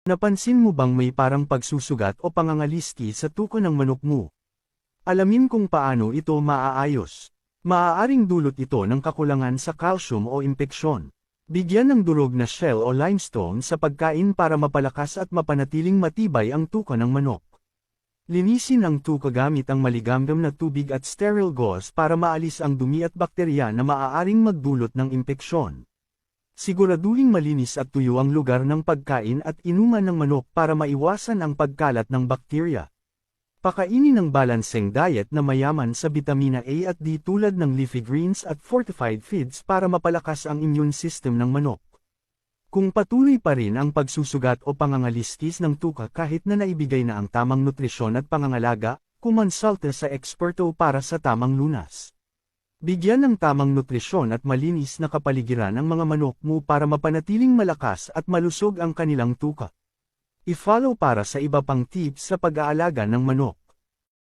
Napansin mo bang may parang pagsusugat o pangangaliski sa tuko ng manok mo? Alamin kung paano ito maaayos. Maaaring dulot ito ng kakulangan sa calcium o impeksyon. Bigyan ng durog na shell o limestone sa pagkain para mapalakas at mapanatiling matibay ang tuka ng manok. Linisin ang tuka gamit ang maligamgam na tubig at sterile gauze para maalis ang dumi at bakterya na maaaring magdulot ng impeksyon. Siguraduhing malinis at tuyo ang lugar ng pagkain at inuman ng manok para maiwasan ang pagkalat ng bakterya. Pakainin ng balanseng diet na mayaman sa bitamina A at D tulad ng leafy greens at fortified feeds para mapalakas ang immune system ng manok. Kung patuloy pa rin ang pagsusugat o pangangaliskis ng tuka kahit na naibigay na ang tamang nutrisyon at pangangalaga, kumonsulta sa eksperto para sa tamang lunas. Bigyan ng tamang nutrisyon at malinis na kapaligiran ang mga manok mo para mapanatiling malakas at malusog ang kanilang tuka. I-follow para sa iba pang tips sa pag-aalaga ng manok.